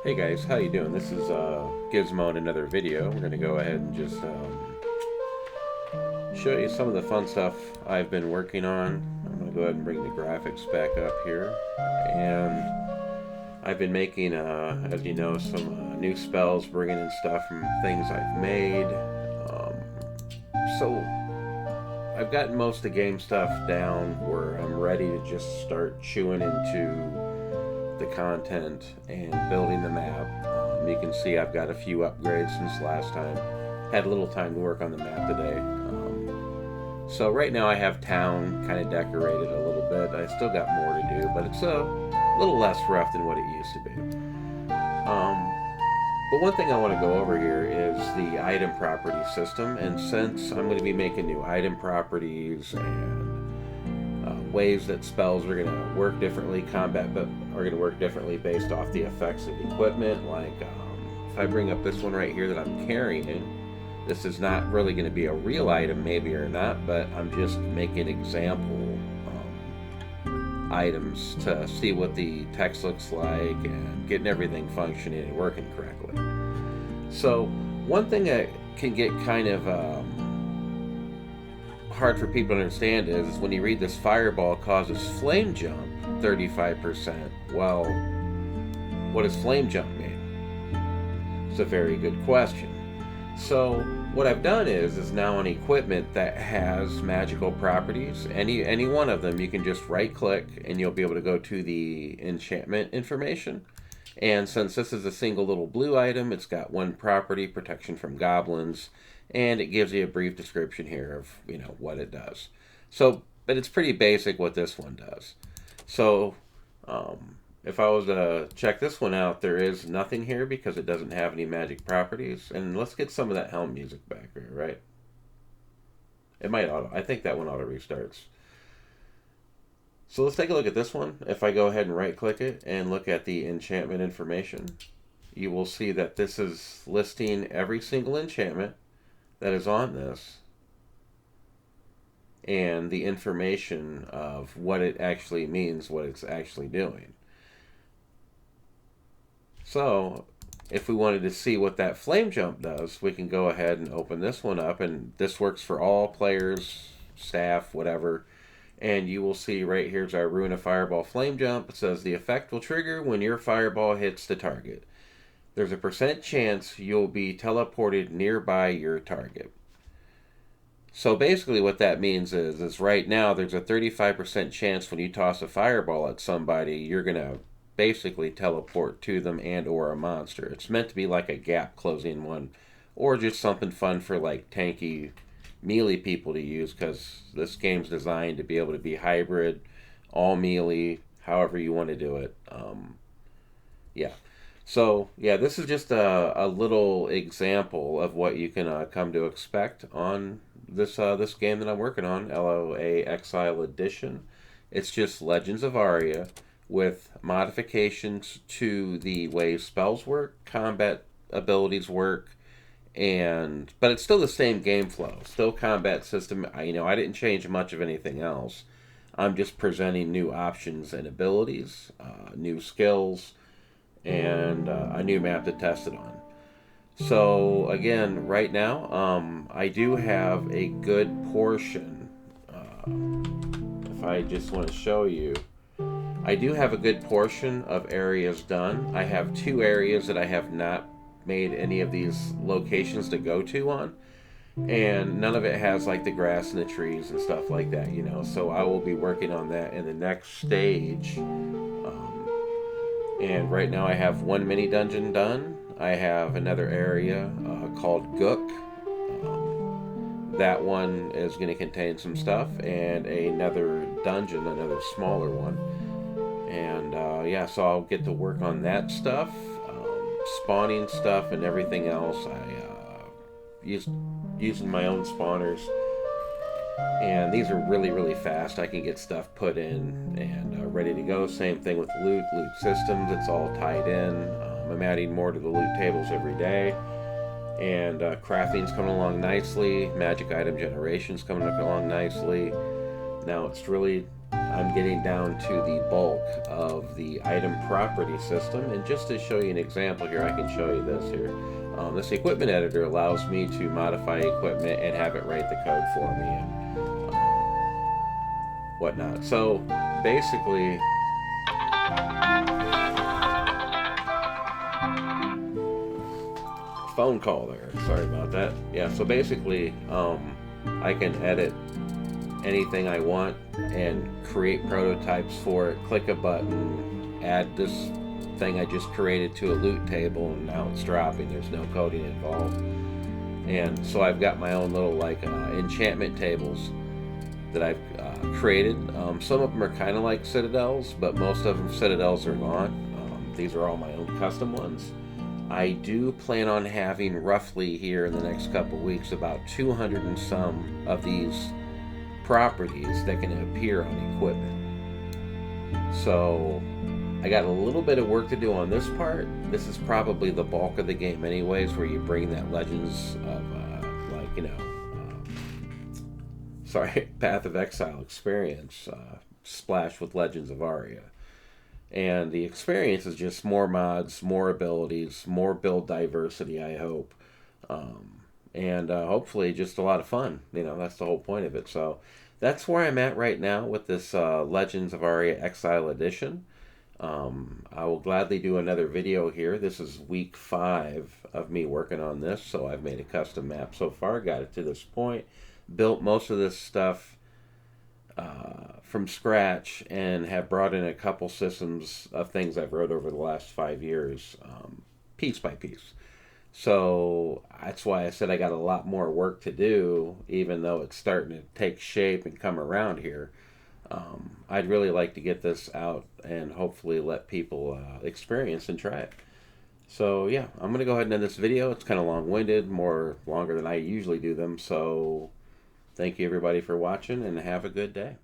Hey guys, how you doing? This is Gizmo in another video. We're going to go ahead and just show you some of the fun stuff I've been working on. I'm going to go ahead and bring the graphics back up here. And I've been making, as you know, some new spells, bringing in stuff from things I've made. So I've gotten most of the game stuff down where I'm ready to just start chewing into the content and building the map. You can see I've got a few upgrades since last time. Had a little time to work on the map today. So right now I have town kind of decorated a little bit. I still got more to do, but it's a little less rough than what it used to be. But one thing I want to go over here is the item property system, and since I'm going to be making new item properties and ways that spells are going to work differently, combat are going to work differently based off the effects of equipment, like if I bring up this one right here that I'm carrying, this is not really going to be a real item maybe or not, but I'm just making example items to see what the text looks like and getting everything functioning and working correctly. So one thing that can get kind of hard for people to understand is when you read this fireball causes flame jump 35%. Well, what does flame jump mean? It's a very good question. So what I've done is now an equipment that has magical properties. Any one of them, you can just right click and you'll be able to go to the enchantment information. And since this is a single little blue item, it's got one property, protection from goblins, and it gives you a brief description here of, you know, what it does. So, but it's pretty basic what this one does. So, if I was to check this one out, there is nothing here because it doesn't have any magic properties. And let's get some of that helm music back here, right? It might auto. I think that one auto restarts. So let's take a look at this one. If I go ahead and right click it and look at the enchantment information, you will see that this is listing every single enchantment that is on this and the information of what it actually means, what it's actually doing. So if we wanted to see what that flame jump does, we can go ahead and open this one up, and this works for all players, staff, whatever. And you will see right here's our Ruin a Fireball flame jump. It says the effect will trigger when your fireball hits the target. There's a percent chance you'll be teleported nearby your target. So basically what that means is right now there's a 35% chance when you toss a fireball at somebody, you're going to basically teleport to them and or a monster. It's meant to be like a gap closing one, or just something fun for like tanky melee people to use, because this game's designed to be able to be hybrid, all melee, however you want to do it. Yeah. So yeah, this is just a little example of what you can come to expect on this this game that I'm working on, LoA Exile Edition. It's just Legends of Aria with modifications to the way spells work, combat abilities work, but it's still the same game flow, still combat system. I didn't change much of anything else. I'm just presenting new options and abilities, new skills, and a new map to test it on. So again, right now, I do have a good portion. If I just want to show you, I do have a good portion of areas done. I have 2 areas that I have not made any of these locations to go to on, and none of it has like the grass and the trees and stuff like that, so I will be working on that in the next stage. And right now I have 1 mini dungeon done. I have another area called Gook. That one is going to contain some stuff, and another dungeon, another smaller one. And yeah, so I'll get to work on that stuff, spawning stuff and everything else. I using my own spawners, and these are really fast. I can get stuff put in and ready to go. Same thing with loot systems. It's all tied in. I'm adding more to the loot tables every day, and crafting's coming along nicely. Magic item generation's coming along nicely. Now it's really I'm getting down to the bulk of the item property system. And just to show you an example here, I can show you this here. This equipment editor allows me to modify equipment and have it write the code for me and whatnot. So basically, phone call there. Sorry about that. Yeah, so basically, I can edit anything I want and create prototypes for it. Click a button, add this thing I just created to a loot table, and now it's dropping. There's no coding involved. And so I've got my own little like enchantment tables that I've created. Some of them are kind of like citadels, but most of them citadels are gone. These are all my own custom ones. I do plan on having roughly here in the next couple weeks about 200 and some of these properties that can appear on equipment. So I got a little bit of work to do on this part. This is probably the bulk of the game anyways, where you bring that Legends of Path of Exile experience splash with Legends of Aria. And the experience is just more mods, more abilities, more build diversity, I hope. And hopefully just a lot of fun. That's the whole point of it. So that's where I'm at right now with this Legends of Aria Exile Edition. I will gladly do another video here. This is week 5 of me working on this. So I've made a custom map so far, got it to this point, built most of this stuff from scratch, and have brought in a couple systems of things I've wrote over the last 5 years, piece by piece. So that's why I said I got a lot more work to do, even though it's starting to take shape and come around here. I'd really like to get this out and hopefully let people experience and try it. So yeah, I'm going to go ahead and end this video. It's kind of long-winded, longer than I usually do them. So thank you everybody for watching, and have a good day.